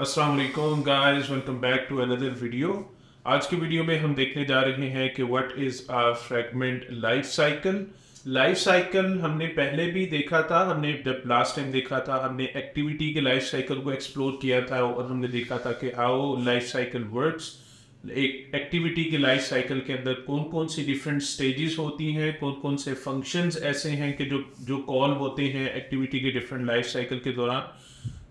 अस्सलाम वालेकुम guys, welcome back to another video. आज की वीडियो में हम देखने जा रहे हैं कि what is a fragment life cycle. Life cycle हमने पहले भी देखा था, हमने जब लास्ट टाइम देखा था हमने एक्टिविटी के लाइफ साइकिल को एक्सप्लोर किया था और हमने देखा था कि हाउ लाइफ साइकिल वर्क्स। एक एक्टिविटी के लाइफ साइकिल के अंदर कौन कौन सी डिफरेंट स्टेजेस होती हैं, कौन कौन से फंक्शंस ऐसे हैं कि जो जो कॉल होते हैं एक्टिविटी के डिफरेंट लाइफ साइकिल के दौरान।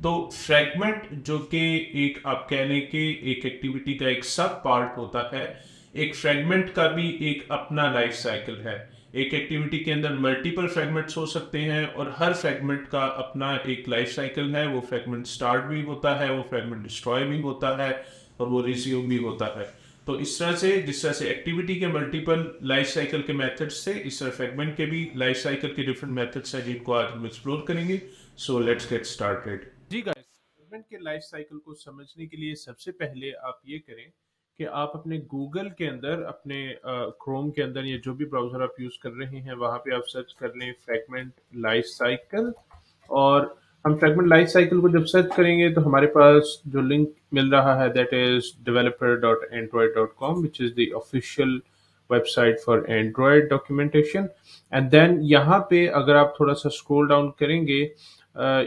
तो फ्रैगमेंट जो कि एक आप कह लें कि एक एक्टिविटी का एक सब पार्ट होता है, एक फ्रैगमेंट का भी एक अपना लाइफ साइकिल है। एक एक्टिविटी के अंदर मल्टीपल फ्रैगमेंट्स हो सकते हैं और हर फ्रैगमेंट का अपना एक लाइफ साइकिल है। वो फ्रैगमेंट स्टार्ट भी होता है, वो फ्रैगमेंट डिस्ट्रॉय भी होता है और वो रिज्यूम भी होता है। तो इस तरह से जिस तरह से एक्टिविटी के मल्टीपल लाइफ साइकिल के मेथड्स थे, इस तरह फ्रैगमेंट के भी लाइफ साइकिल के डिफरेंट मेथड्स हैं जिनको आज हम एक्सप्लोर करेंगे। So let's get started. जी गाइस, फ्रैगमेंट के लाइफ साइकिल को समझने के लिए सबसे पहले आप ये करें कि आप अपने गूगल के अंदर, अपने क्रोम के अंदर या जो भी ब्राउजर आप यूज कर रहे हैं वहां पे आप सर्च कर लें फ्रैगमेंट लाइफ साइकिल। और हम फ्रैगमेंट लाइफ साइकिल को जब सर्च करेंगे तो हमारे पास जो लिंक मिल रहा है that is developer.android.com which is the official website for android documentation. And then यहाँ पे अगर आप थोड़ा सा स्क्रॉल डाउन करेंगे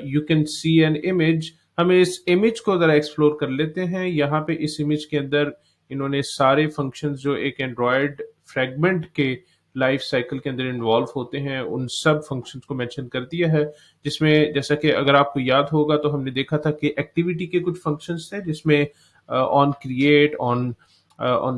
you can see an image. हमें इस इमेज को जरा एक्सप्लोर कर लेते हैं। यहाँ पे इस इमेज के अंदर इन्होंने सारे फंक्शंस जो एक एंड्रॉयड फ्रैगमेंट के लाइफ साइकिल के अंदर इन्वॉल्व होते हैं उन सब फंक्शंस को मेंशन कर दिया है। जिसमें जैसा कि अगर आपको याद होगा तो हमने देखा था कि एक्टिविटी के कुछ फंक्शंस थे जिसमें on create, on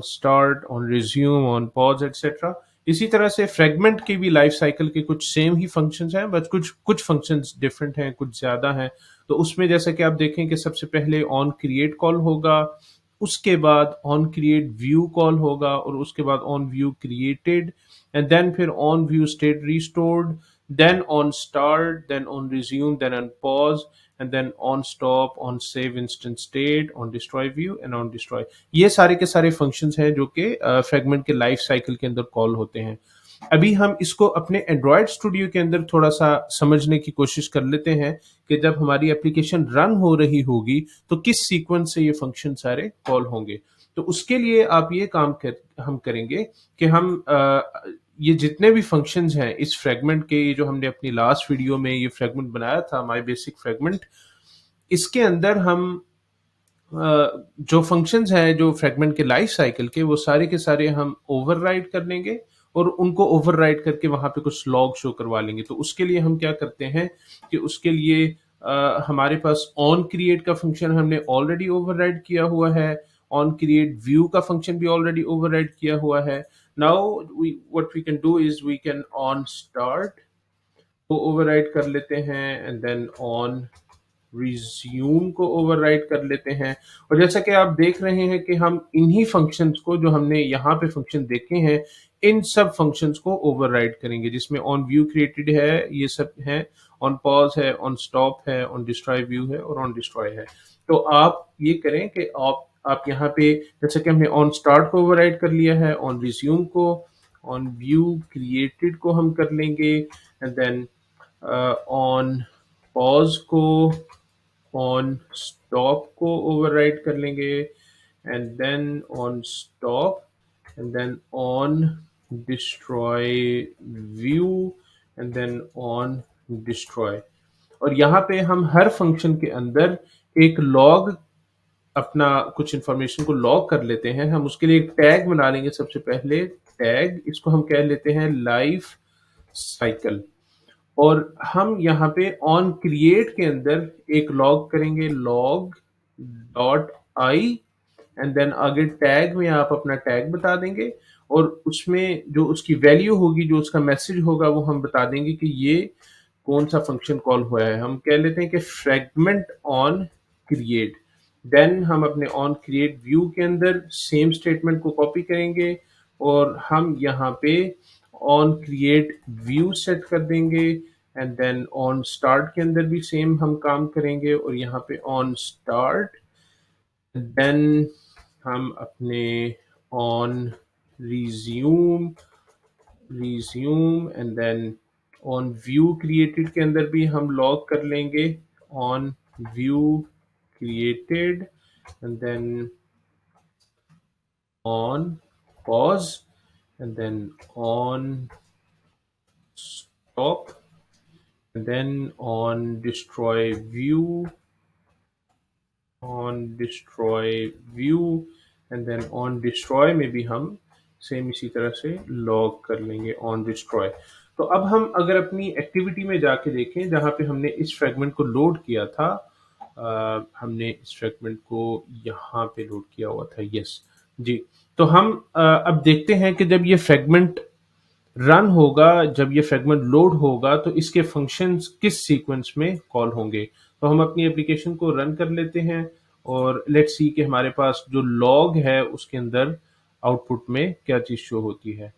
start, on resume, on pause etcetera. इसी तरह से फ्रेगमेंट की भी लाइफ साइकिल के कुछ सेम ही फंक्शंस हैं, बट कुछ कुछ फंक्शंस डिफरेंट हैं, कुछ ज्यादा हैं। तो उसमें जैसा कि आप देखें कि सबसे पहले ऑन क्रिएट कॉल होगा, उसके बाद ऑन क्रिएट व्यू कॉल होगा और उसके बाद on view created, and then फिर on view state restored, then on start, then on resume, then on pause, and then on stop, on save instance state, on destroy view and on destroy. ये सारे के सारे functions हैं जो कि fragment के life cycle के अंदर कॉल होते हैं। अभी हम इसको अपने एंड्रॉयड स्टूडियो के अंदर थोड़ा सा समझने की कोशिश कर लेते हैं कि जब हमारी एप्लीकेशन रन हो रही होगी तो किस सीक्वेंस से ये फंक्शन सारे कॉल होंगे। तो उसके लिए आप ये हम करेंगे कि हम ये जितने भी फंक्शंस हैं इस फ्रेगमेंट के, ये जो हमने अपनी लास्ट वीडियो में ये फ्रेगमेंट बनाया था माय बेसिक फ्रेगमेंट, इसके अंदर हम जो फंक्शंस हैं जो फ्रेगमेंट के लाइफ साइकिल के, वो सारे के सारे हम ओवरराइड कर लेंगे और उनको ओवरराइड करके वहां पे कुछ लॉग शो करवा लेंगे। तो उसके लिए हम क्या करते हैं कि उसके लिए हमारे पास ऑन क्रिएट का फंक्शन हमने ऑलरेडी ओवरराइड किया हुआ है, ऑन क्रिएट व्यू का फंक्शन भी ऑलरेडी ओवरराइड किया हुआ है। Now we what we can do is we can on start को ओवरराइड कर लेते हैं एंड देन ऑन रिज्यूम को ओवरराइड कर लेते हैं। और जैसा कि आप देख रहे हैं कि हम इन्हीं फंक्शंस को, जो हमने यहाँ पे फंक्शन देखे हैं, इन सब फंक्शंस को ओवरराइड करेंगे, जिसमें ऑन व्यू क्रिएटेड है, ये सब है, ऑन पॉज है, ऑन स्टॉप है, ऑन डिस्ट्रॉय व्यू है और ऑन डिस्ट्रॉय है। तो आप ये करें कि आप यहाँ पे जैसे कि हमने ऑन स्टार्ट को ओवरराइड कर लिया है, ऑन रिज्यूम को, ऑन व्यू क्रिएटेड को हम कर लेंगे, एंड देन ऑन पॉज को, ऑन स्टॉप को ओवरराइड कर लेंगे, and then on stop, and then on destroy view, and then on destroy. और यहाँ पे हम हर फंक्शन के अंदर एक लॉग, अपना कुछ इंफॉर्मेशन को लॉग कर लेते हैं। हम उसके लिए एक टैग बना लेंगे। सबसे पहले टैग, इसको हम कह लेते हैं लाइफ साइकिल। और हम यहाँ पे ऑन क्रिएट के अंदर एक लॉग करेंगे, log dot I, and then आगे टैग में आप अपना टैग बता देंगे और उसमें जो उसकी वैल्यू होगी, जो उसका मैसेज होगा, वो हम बता देंगे कि ये कौन सा फंक्शन कॉल हुआ है। हम कह लेते हैं कि फ्रेगमेंट ऑन क्रिएट। देन हम अपने ऑन क्रिएट व्यू के अंदर सेम स्टेटमेंट को कॉपी करेंगे और हम यहाँ पे ऑन क्रिएट व्यू सेट कर देंगे, एंड देन ऑन स्टार्ट के अंदर भी सेम हम काम करेंगे और यहाँ पे ऑन स्टार्ट, देन हम अपने on resume and then on view created के अंदर भी हम लॉग कर लेंगे on view created, and then on pause, and then on stop, and then on destroy view, on destroy view, and then on destroy में भी हम same इसी तरह से लॉग कर लेंगे on destroy। तो अब हम अगर अपनी एक्टिविटी में जाके देखें जहां पे हमने इस फ्रेगमेंट को लोड किया था, हमने इस फ्रेगमेंट को यहाँ पे लोड किया हुआ था, यस जी। तो हम अब देखते हैं कि जब ये फ्रेगमेंट रन होगा, जब ये फ्रेगमेंट लोड होगा तो इसके फंक्शंस किस सीक्वेंस में कॉल होंगे। तो हम अपनी एप्लीकेशन को रन कर लेते हैं और लेट्स सी कि हमारे पास जो लॉग है उसके अंदर आउटपुट में क्या चीज शो होती है।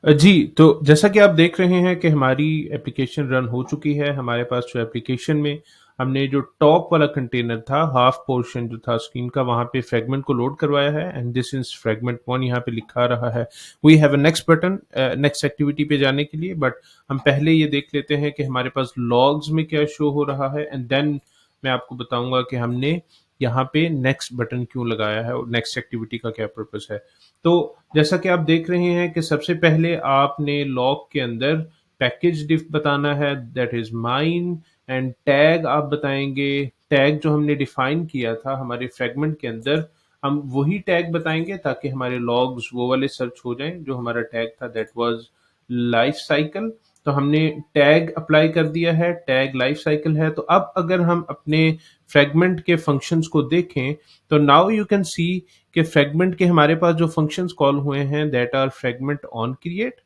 जी, तो जैसा कि आप देख रहे हैं कि हमारी एप्लीकेशन रन हो चुकी है। हमारे पास जो एप्लीकेशन में हमने जो टॉप वाला कंटेनर था, हाफ पोर्शन जो था स्क्रीन का, वहाँ पे फ्रेगमेंट को लोड करवाया है एंड दिस इज फ्रेगमेंट 1 यहाँ पे लिखा रहा है। We have a next button next activity पे जाने के लिए, बट हम पहले ये देख लेते हैं कि हमारे पास लॉग्स में क्या शो हो रहा है एंड देन मैं आपको बताऊंगा कि हमने यहाँ पे नेक्स्ट बटन क्यों लगाया है और नेक्स्ट एक्टिविटी का क्या पर्पस है। तो जैसा कि आप देख रहे हैं कि सबसे पहले आपने लॉग के अंदर पैकेज डिफ बताना है, that is mine, and tag आप बताएंगे। टैग जो हमने डिफाइन किया था हमारे फ्रेगमेंट के अंदर, हम वही टैग बताएंगे ताकि हमारे लॉग्स वो वाले सर्च हो जाएं। जो हमारा टैग था दैट वाज लाइफ साइकिल, तो हमने टैग अप्लाई कर दिया है, टैग लाइफ साइकिल है। तो अब अगर हम अपने फ्रेगमेंट के फंक्शंस को देखें तो नाउ यू कैन सी कि फ्रेगमेंट के हमारे पास जो फंक्शंस कॉल हुए हैं that are fragment on create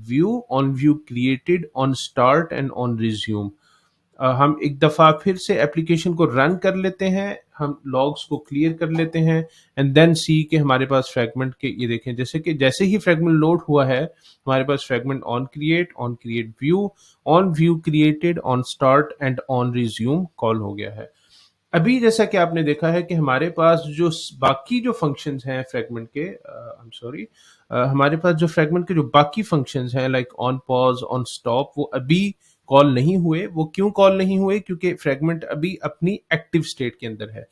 view, on view created, on start and on resume. हम एक दफा फिर से एप्लीकेशन को रन कर लेते हैं, हम लॉग्स को क्लियर कर लेते हैं एंड देन सी कि हमारे पास फ्रेगमेंट के ये देखें जैसे ही फ्रेगमेंट लोड हुआ है हमारे पास fragment on create view, on view created, on start and on resume call हो गया है। अभी जैसा कि आपने देखा है कि हमारे पास जो बाकी जो फंक्शंस हैं फ्रेगमेंट के, आई एम सॉरी, हमारे पास जो फ्रेगमेंट के जो बाकी फंक्शंस हैं like on pause, on stop, वो अभी कॉल नहीं हुए। वो क्यों कॉल नहीं हुए? क्योंकि फ्रेगमेंट अभी अपनी एक्टिव स्टेट के अंदर है।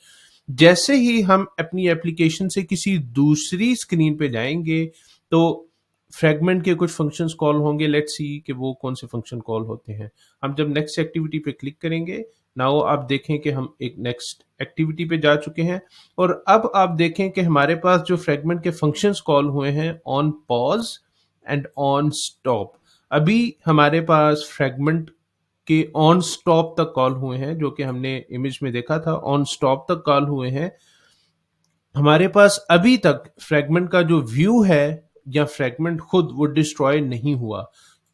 जैसे ही हम अपनी एप्लीकेशन से किसी दूसरी स्क्रीन पे जाएंगे तो फ्रेगमेंट के कुछ फंक्शंस कॉल होंगे। लेट्स सी कि वो कौन से फंक्शन कॉल होते हैं। हम जब नेक्स्ट एक्टिविटी पे क्लिक करेंगे, नाउ आप देखें कि हम एक नेक्स्ट एक्टिविटी पे जा चुके हैं और अब आप देखें कि हमारे पास जो फ्रेगमेंट के फंक्शंस कॉल हुए हैं on pause and on stop, अभी हमारे पास फ्रेगमेंट के ऑन स्टॉप तक कॉल हुए हैं, जो कि हमने इमेज में देखा था ऑन स्टॉप तक कॉल हुए हैं। हमारे पास अभी तक फ्रेगमेंट का जो व्यू है या फ्रेगमेंट खुद वो डिस्ट्रॉय नहीं हुआ।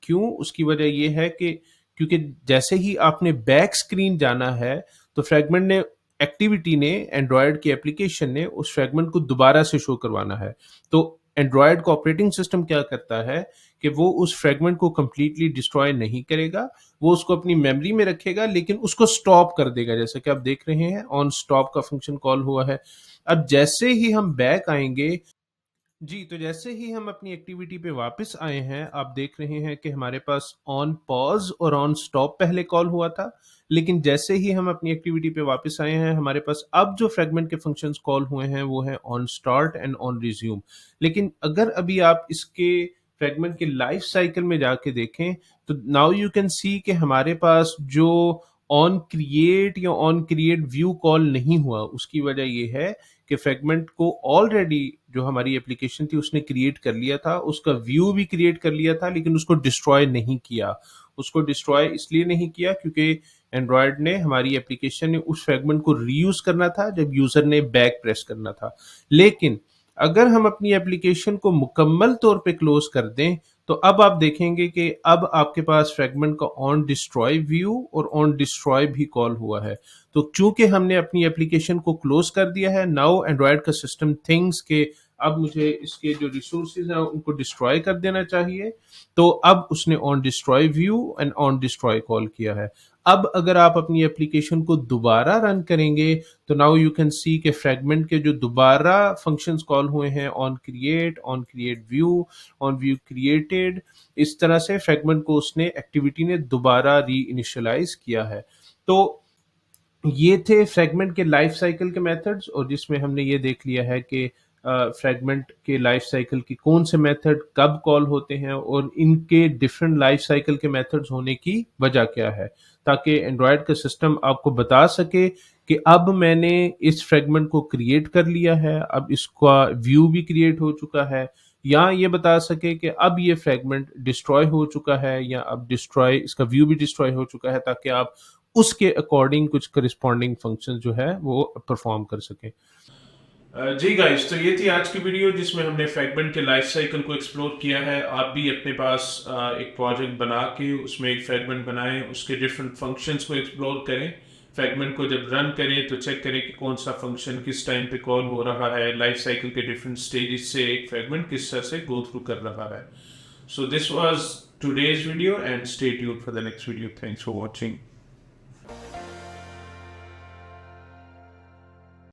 क्यों? उसकी वजह ये है कि क्योंकि जैसे ही आपने बैक स्क्रीन जाना है तो फ्रेगमेंट ने एक्टिविटी ने एंड्रॉयड की एप्लीकेशन ने उस फ्रेगमेंट को दोबारा से शो करवाना है। तो एंड्रॉयड का ऑपरेटिंग सिस्टम क्या करता है कि वो उस फ्रेगमेंट को कंप्लीटली डिस्ट्रॉय नहीं करेगा, वो उसको अपनी मेमोरी में रखेगा लेकिन उसको स्टॉप कर देगा। जैसे कि आप देख रहे हैं ऑन स्टॉप का फंक्शन कॉल हुआ है। अब जैसे ही हम बैक आएंगे, जी, तो जैसे ही हम अपनी एक्टिविटी पे वापस आए हैं आप देख रहे हैं कि हमारे पास ऑन पॉज और ऑन स्टॉप पहले कॉल हुआ था, लेकिन जैसे ही हम अपनी एक्टिविटी पे वापस आए हैं हमारे पास अब जो फ्रेगमेंट के फंक्शंस कॉल हुए हैं वो है on start and on resume. लेकिन अगर अभी आप इसके फ्रेगमेंट के लाइफ साइकिल में जाके देखें तो नाउ यू कैन सी कि हमारे पास जो ऑन क्रिएट या ऑन क्रिएट व्यू कॉल नहीं हुआ। उसकी वजह ये है कि फ्रेगमेंट को ऑलरेडी जो हमारी एप्लीकेशन थी उसने क्रिएट कर लिया था, उसका व्यू भी क्रिएट कर लिया था, लेकिन उसको डिस्ट्रॉय नहीं किया। उसको डिस्ट्रॉय इसलिए नहीं किया क्योंकि एंड्रॉयड ने, हमारी एप्लीकेशन ने उस फ्रेगमेंट को रीयूज करना था जब यूजर ने बैक प्रेस करना था। लेकिन अगर हम अपनी एप्लीकेशन को मुकम्मल तौर पे क्लोज कर दें तो अब आप देखेंगे कि अब आपके पास फ्रेगमेंट का ऑन डिस्ट्रॉय व्यू और ऑन डिस्ट्रॉय भी कॉल हुआ है। तो चूंकि हमने अपनी एप्लीकेशन को क्लोज कर दिया है, नाउ एंड्रॉयड का सिस्टम थिंग्स के अब मुझे इसके जो रिसोर्सेज हैं उनको डिस्ट्रॉय कर देना चाहिए। तो अब उसने on destroy view and on destroy call किया है। अब अगर आप अपनी एप्लीकेशन को दोबारा रन करेंगे तो नाउ यू कैन सी के फ्रेगमेंट के जो दोबारा फंक्शंस कॉल हुए हैं on create view, on view created, इस तरह से फ्रेगमेंट को उसने एक्टिविटी ने दोबारा री इनिशियलाइज किया है। तो ये थे फ्रेगमेंट के लाइफ साइकिल के मेथड्स, और जिसमें हमने ये देख लिया है कि फ्रेगमेंट के लाइफ साइकिल के कौन से मेथड कब कॉल होते हैं और इनके डिफरेंट लाइफ साइकिल के मेथड्स होने की वजह क्या है, ताकि एंड्रॉयड का सिस्टम आपको बता सके कि अब मैंने इस फ्रेगमेंट को क्रिएट कर लिया है, अब इसका व्यू भी क्रिएट हो चुका है, या ये बता सके कि अब ये फ्रेगमेंट डिस्ट्रॉय हो चुका है या अब डिस्ट्रॉय इसका व्यू भी डिस्ट्रॉय हो चुका है, ताकि आप उसके अकॉर्डिंग कुछ करस्पॉन्डिंग फंक्शन जो है वो परफॉर्म कर सकें। जी गाइस, तो ये थी आज की वीडियो जिसमें हमने फ्रैगमेंट के लाइफ साइकिल को एक्सप्लोर किया है। आप भी अपने पास एक प्रोजेक्ट बना के उसमें एक फ्रैगमेंट बनाएं, उसके डिफरेंट फंक्शंस को एक्सप्लोर करें। फ्रैगमेंट को जब रन करें तो चेक करें कि कौन सा फंक्शन किस टाइम पे कॉल हो रहा है, लाइफ साइकिल के डिफरेंट स्टेजेस से एक फ्रैगमेंट किस तरह से गो थ्रू कर रहा है। So this was today's video and stay tuned for the next video. Thanks for watching.